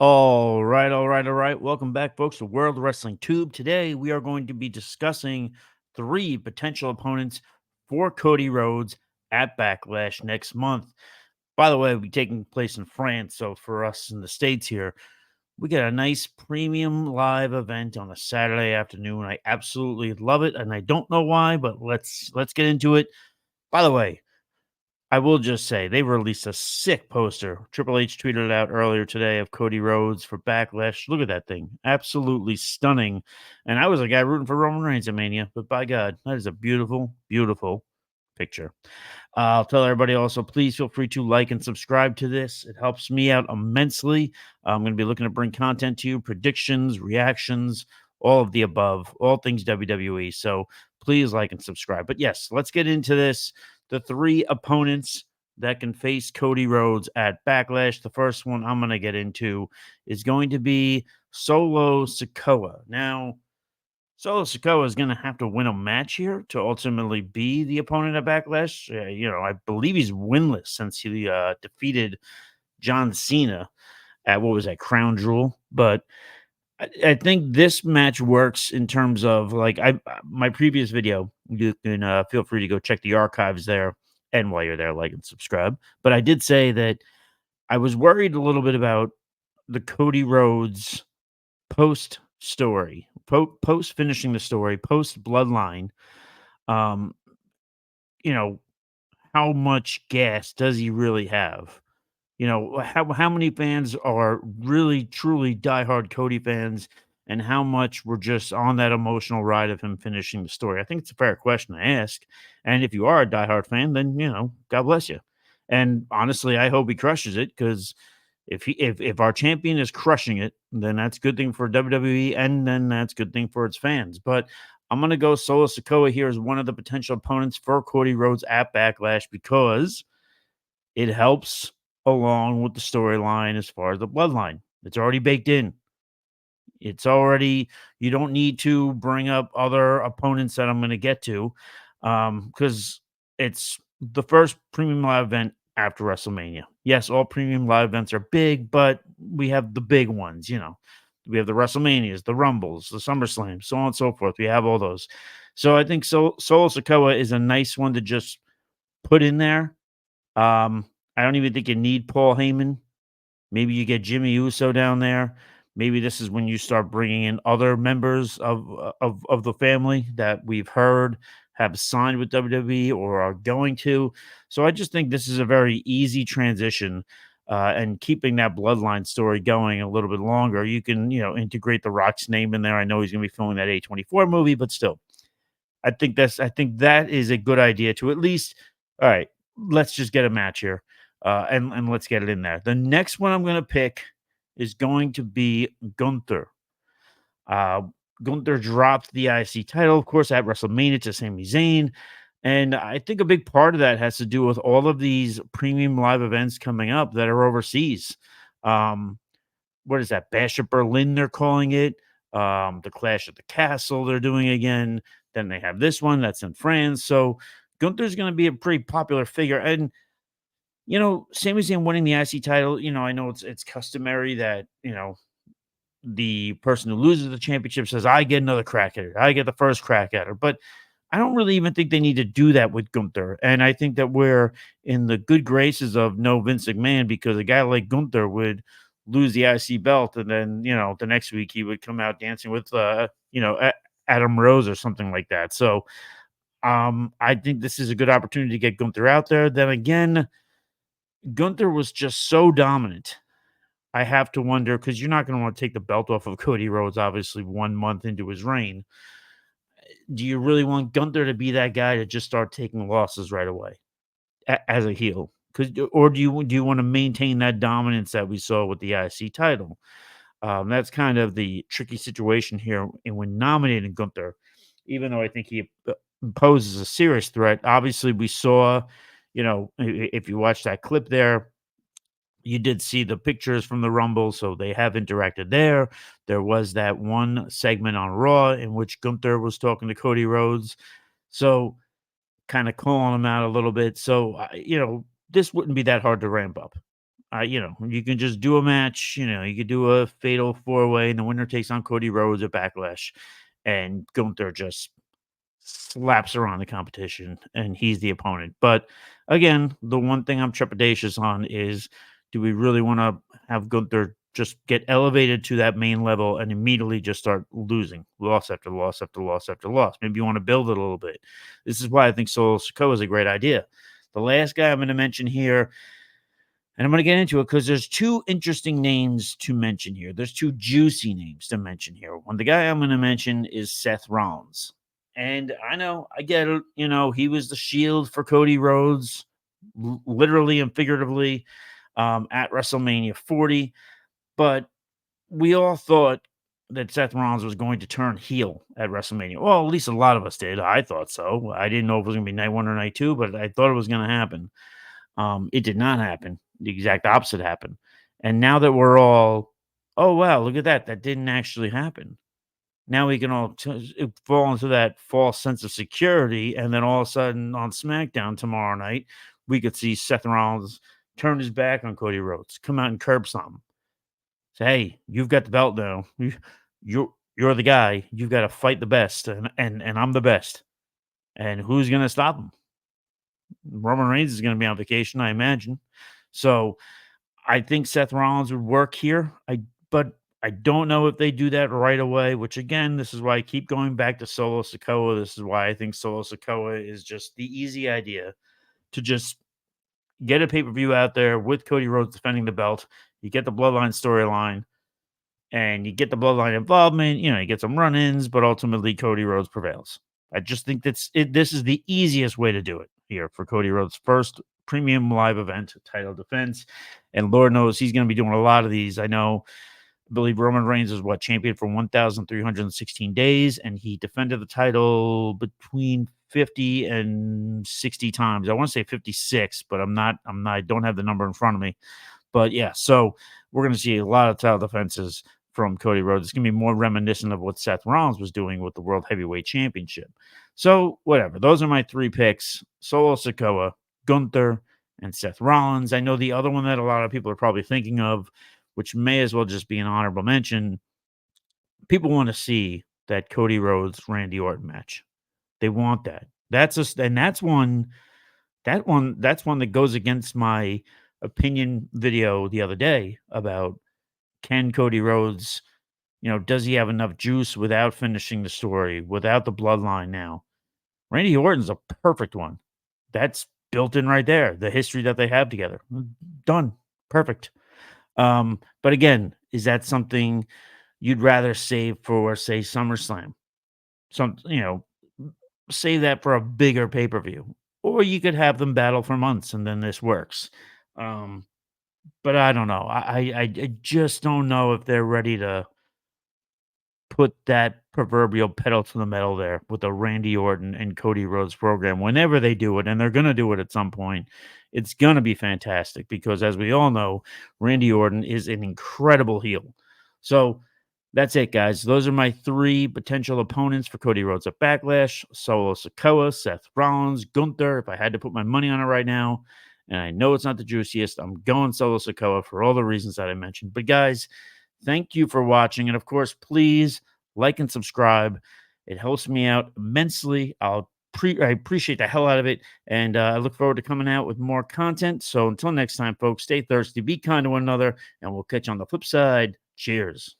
All right. Welcome back, folks, to World Wrestling Tube. Today, we are going to be discussing three potential opponents for Cody Rhodes at Backlash next month. By the way, it'll be taking place in France. So, for us in the States here, we get a nice premium live event on a Saturday afternoon. I absolutely love it, and I don't know why, but let's get into it. By the way, I will just say they released a sick poster. Triple H tweeted it out earlier today of Cody Rhodes for Backlash. Look at that thing. Absolutely stunning. And I was a guy rooting for Roman Reigns at Mania, but by God, that is a beautiful, beautiful picture. I'll tell everybody also, please feel free to like and subscribe to this. It helps me out immensely. I'm going to be looking to bring content to you, predictions, reactions, all of the above, all things WWE. So please like and subscribe. But yes, let's get into this. The three opponents that can face Cody Rhodes at Backlash. The first one I'm going to get into is going to be Solo Sikoa. Now, Solo Sikoa is going to have to win a match here to ultimately be the opponent at Backlash. I believe he's winless since he defeated John Cena at what was that, Crown Jewel. But I think this match works in terms of my previous video. You can feel free to go check the archives there, and while you're there, like and subscribe. But I did say that I was worried a little bit about the Cody Rhodes post story, post finishing the story, post bloodline. Um, you know, how much gas does he really have? How many fans are really truly diehard Cody fans, and how much were just on that emotional ride of him finishing the story? I think it's a fair question to ask. And if you are a diehard fan, then God bless you. And honestly, I hope he crushes it, because if our champion is crushing it, then that's a good thing for WWE, and then that's a good thing for its fans. But I'm gonna go Solo Sikoa here as one of the potential opponents for Cody Rhodes at Backlash, because it helps along with the storyline as far as the bloodline. It's already baked in. It's already, you don't need to bring up other opponents that I'm going to get to, because it's the first premium live event after WrestleMania. Yes, all premium live events are big, but we have the big ones, We have the WrestleManias, the Rumbles, the SummerSlams, so on and so forth. We have all those. So I think Solo Sikoa is a nice one to just put in there. I don't even think you need Paul Heyman. Maybe you get Jimmy Uso down there. Maybe this is when you start bringing in other members of the family that we've heard have signed with WWE or are going to. So I just think this is a very easy transition, and keeping that bloodline story going a little bit longer. You can, integrate The Rock's name in there. I know he's going to be filming that A24 movie, but still, I think that is a good idea to at least, all right, let's just get a match here, and let's get it in there. The next one I'm going to pick is going to be Gunther. Uh, Gunther dropped the IC title, of course, at WrestleMania to Sami Zayn. And I think a big part of that has to do with all of these premium live events coming up that are overseas. Um, what is that? Bash at Berlin, they're calling it. The Clash at the Castle, they're doing again. Then they have this one that's in France. So Gunther's going to be a pretty popular figure. And Sami Zayn winning the IC title, I know it's customary that, the person who loses the championship says, I get another crack at it. I get the first crack at it. But I don't really even think they need to do that with Gunther. And I think that we're in the good graces of no Vince McMahon, because a guy like Gunther would lose the IC belt, and then, the next week he would come out dancing with, Adam Rose or something like that. So I think this is a good opportunity to get Gunther out there. Then again, Gunther was just so dominant. I have to wonder, because you're not going to want to take the belt off of Cody Rhodes, obviously, 1 month into his reign. Do you really want Gunther to be that guy to just start taking losses right away as a heel? Or do you want to maintain that dominance that we saw with the IC title? That's kind of the tricky situation here. And when nominating Gunther, even though I think he poses a serious threat, obviously we saw, if you watch that clip there, you did see the pictures from the Rumble, so they have interacted there. There was that one segment on Raw in which Gunther was talking to Cody Rhodes, so kind of calling him out a little bit. So, this wouldn't be that hard to ramp up. You can just do a match. You could do a fatal four-way, and the winner takes on Cody Rhodes at Backlash, and Gunther just slaps around the competition, and he's the opponent. But again, the one thing I'm trepidatious on is, do we really want to have Gunther just get elevated to that main level and immediately just start losing, loss after loss after loss after loss? Maybe you want to build it a little bit. This is why I think Solo Sikoa is a great idea. The last guy I'm going to mention here, and I'm going to get into it because there's two interesting names to mention here. There's two juicy names to mention here. One, the guy I'm going to mention is Seth Rollins. And I know, I get it. He was the shield for Cody Rhodes, literally and figuratively, at WrestleMania 40. But we all thought that Seth Rollins was going to turn heel at WrestleMania. Well, at least a lot of us did. I thought so. I didn't know if it was going to be night one or night two, but I thought it was going to happen. It did not happen. The exact opposite happened. And now that we're all, oh, wow, look at that. That didn't actually happen. Now we can all fall into that false sense of security. And then all of a sudden on SmackDown tomorrow night, we could see Seth Rollins turn his back on Cody Rhodes, come out and curb something. Say, hey, you've got the belt now. You're the guy. You've got to fight the best. And I'm the best. And who's going to stop him? Roman Reigns is going to be on vacation, I imagine. So I think Seth Rollins would work here. But I don't know if they do that right away, which again, this is why I keep going back to Solo Sikoa. This is why I think Solo Sikoa is just the easy idea to just get a pay-per-view out there with Cody Rhodes defending the belt. You get the Bloodline storyline and you get the Bloodline involvement. You get some run-ins, but ultimately Cody Rhodes prevails. I just think this is the easiest way to do it here for Cody Rhodes' first premium live event title defense. And Lord knows he's going to be doing a lot of these. I believe Roman Reigns is champion for 1,316 days, and he defended the title between 50 and 60 times. I want to say 56, but I don't have the number in front of me. But yeah, so we're going to see a lot of title defenses from Cody Rhodes. It's going to be more reminiscent of what Seth Rollins was doing with the World Heavyweight Championship. So whatever. Those are my three picks: Solo Sikoa, Gunther, and Seth Rollins. I know the other one that a lot of people are probably thinking of, which may as well just be an honorable mention. People want to see that Cody Rhodes Randy Orton match. They want that. That's one that goes against my opinion video the other day about, can Cody Rhodes, does he have enough juice without finishing the story, without the bloodline now? Randy Orton's a perfect one. That's built in right there. The history that they have together. Done. Perfect. But again, is that something you'd rather save for, say, SummerSlam? Save that for a bigger pay-per-view. Or you could have them battle for months and then this works. But I don't know. I just don't know if they're ready to put that proverbial pedal to the metal there with the Randy Orton and Cody Rhodes program. Whenever they do it, and they're going to do it at some point, it's going to be fantastic because, as we all know, Randy Orton is an incredible heel. So that's it, guys. Those are my three potential opponents for Cody Rhodes at Backlash: Solo Sikoa, Seth Rollins, Gunther. If I had to put my money on it right now, and I know it's not the juiciest, I'm going Solo Sikoa for all the reasons that I mentioned. But guys, thank you for watching. And of course, please like and subscribe. It helps me out immensely. I appreciate the hell out of it. And I look forward to coming out with more content. So until next time, folks, stay thirsty, be kind to one another, and we'll catch you on the flip side. Cheers.